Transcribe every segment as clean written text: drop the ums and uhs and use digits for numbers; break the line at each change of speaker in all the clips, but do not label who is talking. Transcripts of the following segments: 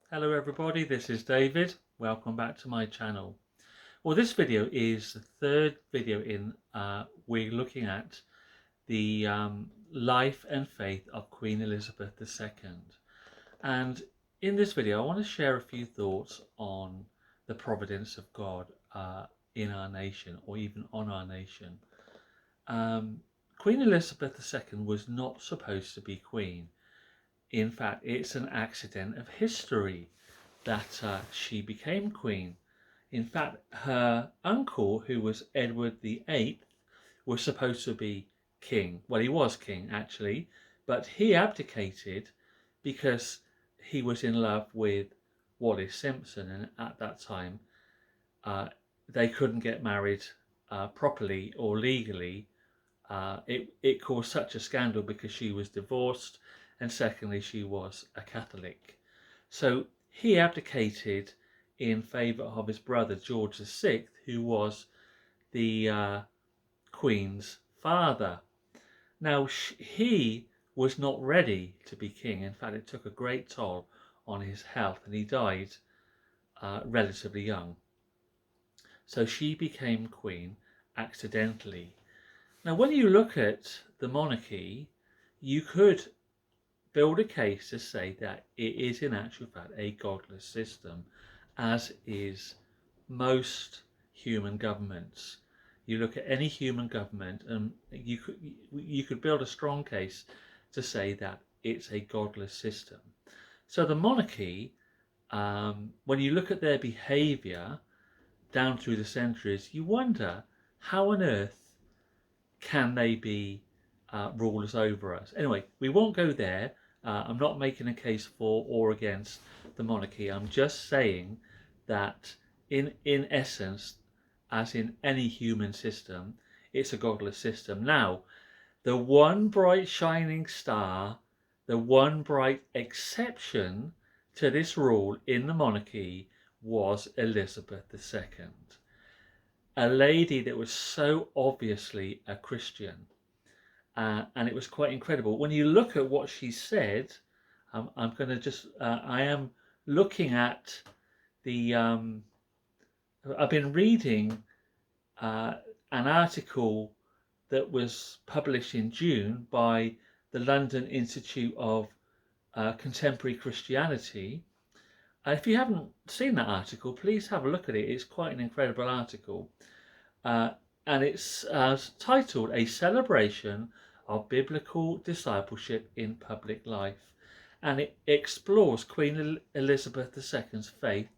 Hello everybody, this is David. Welcome back to my channel. Well, this video is the third video in we're looking at the life and faith of Queen Elizabeth II. And in this video I want to share a few thoughts on the providence of God in our nation, or even on our nation. Queen Elizabeth II was not supposed to be queen. In fact, it's an accident of history that she became queen. In fact, her uncle, who was Edward VIII, was supposed to be king. Well, he was king actually, but he abdicated because he was in love with Wallis Simpson, and at that time they couldn't get married properly or legally. It caused such a scandal because she was divorced, and secondly she was a Catholic. So he abdicated in favour of his brother George VI, who was the Queen's father. Now he was not ready to be king. In fact, it took a great toll on his health, and he died relatively young. So she became queen accidentally. Now, when you look at the monarchy, you could build a case to say that it is in actual fact a godless system, as is most human governments. You look at any human government and you could build a strong case to say that it's a godless system. So the monarchy, when you look at their behaviour down through the centuries, you wonder how on earth can they be rulers over us. Anyway, we won't go there. I'm not making a case for or against the monarchy. I'm just saying that in essence, as in any human system, it's a godless system. Now, the one bright shining star, the one bright exception to this rule in the monarchy was Elizabeth II, a lady that was so obviously a Christian. And it was quite incredible. When you look at what she said, I'm going to just, I am looking at the, I've been reading an article that was published in June by the London Institute of Contemporary Christianity. If you haven't seen that article, please have a look at it. It's quite an incredible article. And it's titled A Celebration of Biblical Discipleship in Public Life. And it explores Queen Elizabeth II's faith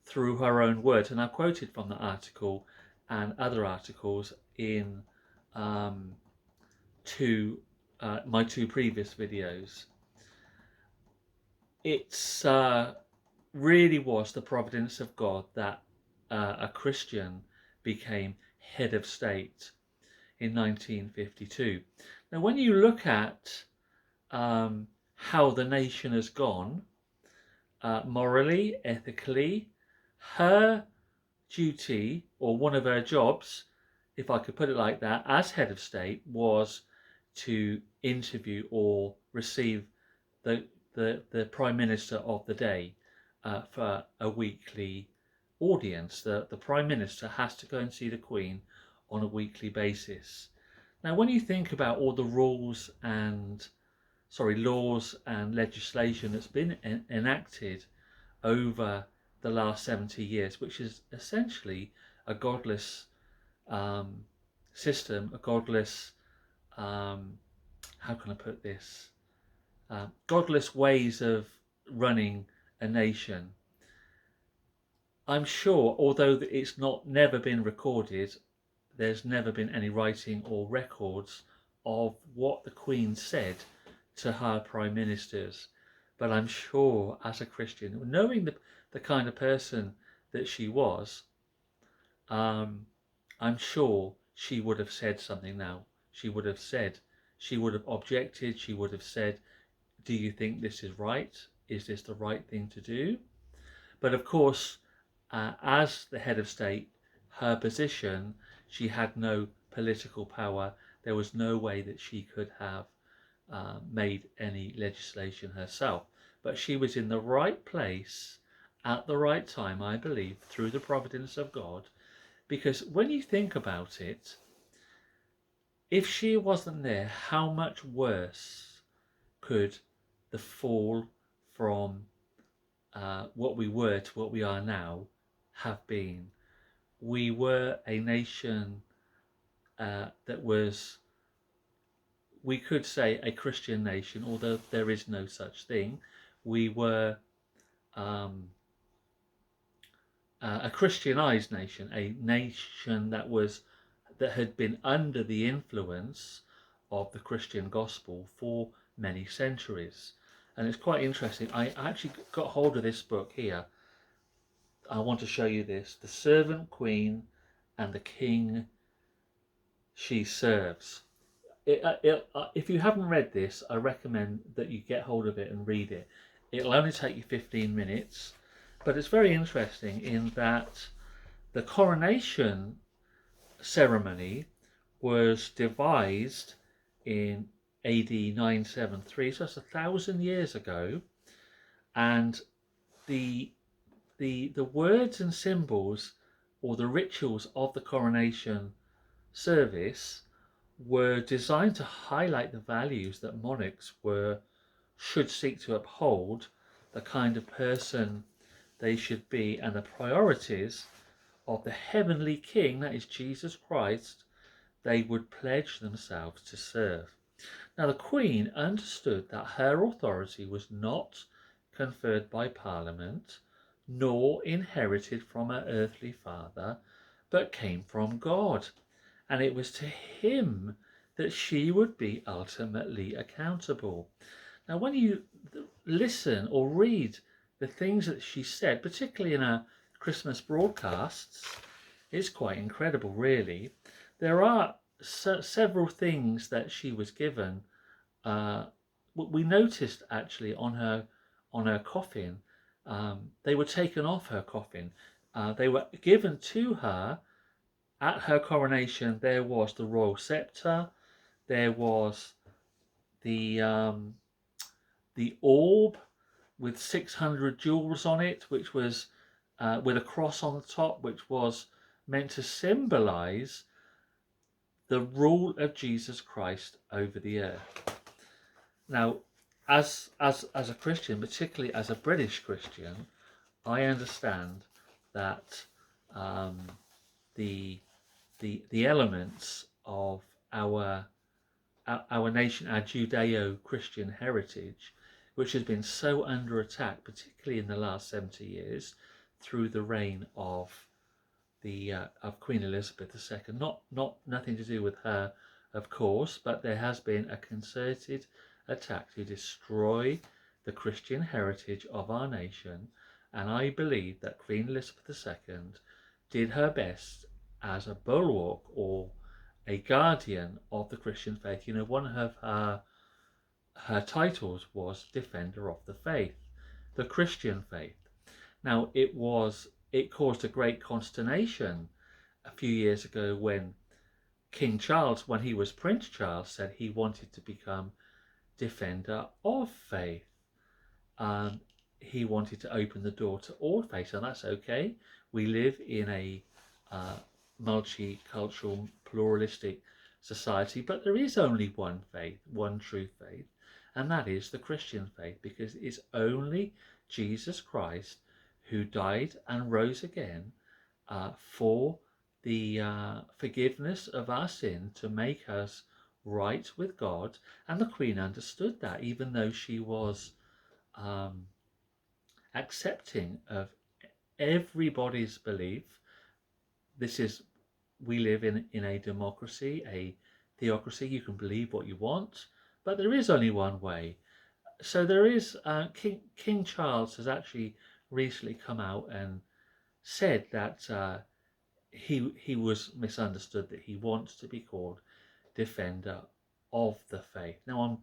through her own words. And I quoted from the article and other articles in my two previous videos. It's really was the providence of God that a Christian became head of state in 1952. Now, when you look at how the nation has gone, morally, ethically, her duty, or one of her jobs, if I could put it like that, as head of state, was to interview or receive the Prime Minister of the day for a weekly audience. The Prime Minister has to go and see the Queen on a weekly basis. Now, when you think about all the laws and legislation that's been enacted over the last 70 years, which is essentially a godless system, a godless, how can I put this, godless ways of running a nation. I'm sure, although it's never been recorded, there's never been any writing or records of what the Queen said to her prime ministers. But I'm sure, as a Christian, knowing the kind of person that she was, I'm sure she would have said something now. She would have objected, she would have said, do you think this is right? Is this the right thing to do? But of course, as the head of state, her position, she had no political power. There was no way that she could have made any legislation herself. But she was in the right place at the right time, I believe, through the providence of God. Because when you think about it, if she wasn't there, how much worse could the fall from what we were to what we are now have been? We were a nation that was, we could say, a Christian nation, although there is no such thing. We were um, a Christianized nation, a nation that had been under the influence of the Christian gospel for many centuries. And it's quite interesting. I actually got hold of this book here. I want to show you this: The Servant Queen and the King She Serves. If you haven't read this, I recommend that you get hold of it and read it. It'll only take you 15 minutes, but it's very interesting in that the coronation ceremony was devised in AD 973, so that's 1,000 years ago, and the words and symbols or the rituals of the coronation service were designed to highlight the values that monarchs should seek to uphold, the kind of person they should be, and the priorities of the heavenly King, that is Jesus Christ, they would pledge themselves to serve. Now the Queen understood that her authority was not conferred by Parliament, nor inherited from her earthly father, but came from God, and it was to him that she would be ultimately accountable. Now when you listen or read the things that she said, particularly in her Christmas broadcasts, it's quite incredible, really. There are several things that she was given. We noticed actually on her coffin. They were taken off her coffin. They were given to her at her coronation. There was the royal scepter. There was the orb with 600 jewels on it, which was with a cross on the top, which was meant to symbolize the rule of Jesus Christ over the earth. Now, as a Christian, particularly as a British Christian, I understand that the elements of our nation, our Judeo-Christian heritage, which has been so under attack, particularly in the last 70 years, through the reign of Queen Elizabeth II. Nothing to do with her, of course, but there has been a concerted attack to destroy the Christian heritage of our nation, and I believe that Queen Elizabeth II did her best as a bulwark or a guardian of the Christian faith. You know, one of her titles was Defender of the Faith, the Christian faith. Now, it caused a great consternation a few years ago when King Charles, when he was Prince Charles, said he wanted to become Defender of Faith. He wanted to open the door to all faiths, and that's okay. We live in a multicultural, pluralistic society, but there is only one faith, one true faith, and that is the Christian faith, because it's only Jesus Christ who died and rose again for the forgiveness of our sin, to make us right with God. And the Queen understood that, even though she was accepting of everybody's belief. We live in a democracy, a theocracy. You can believe what you want, but there is only one way. So there is King Charles has actually recently come out and said that he was misunderstood, that he wants to be called Defender of the Faith. Now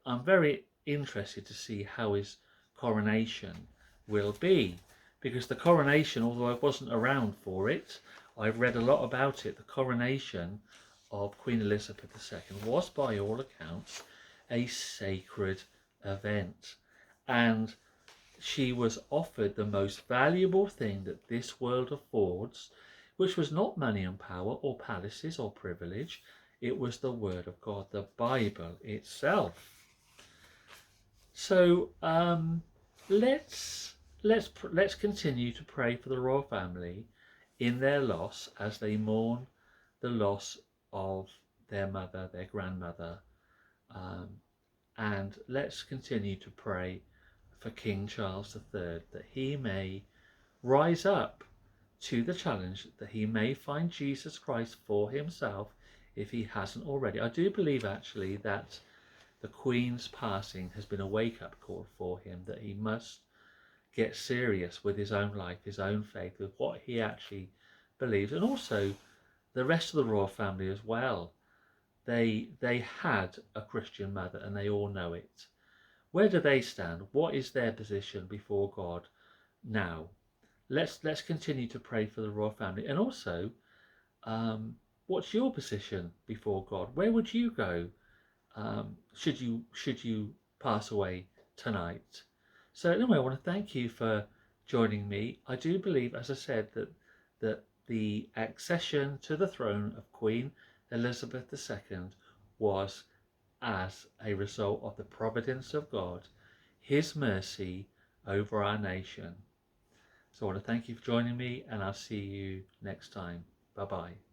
I'm very interested to see how his coronation will be, because the coronation, although I wasn't around for it, I've read a lot about it. The coronation of Queen Elizabeth II was, by all accounts, a sacred event, and she was offered the most valuable thing that this world affords, which was not money and power or palaces or privilege. It was the Word of God, the Bible itself. So let's continue to pray for the royal family in their loss as they mourn the loss of their mother, their grandmother, and let's continue to pray for King Charles III, that he may rise up to the challenge, that he may find Jesus Christ for himself if he hasn't already. I do believe actually that the Queen's passing has been a wake-up call for him, that he must get serious with his own life, his own faith, with what he actually believes, and also the rest of the royal family as well. They had a Christian mother and they all know it. Where do they stand? What is their position before God now? Let's continue to pray for the royal family. And also, what's your position before God? Where would you go should you pass away tonight? So anyway, I want to thank you for joining me. I do believe, as I said, that the accession to the throne of Queen Elizabeth II was as a result of the providence of God, his mercy over our nation. So I want to thank you for joining me, and I'll see you next time. Bye bye.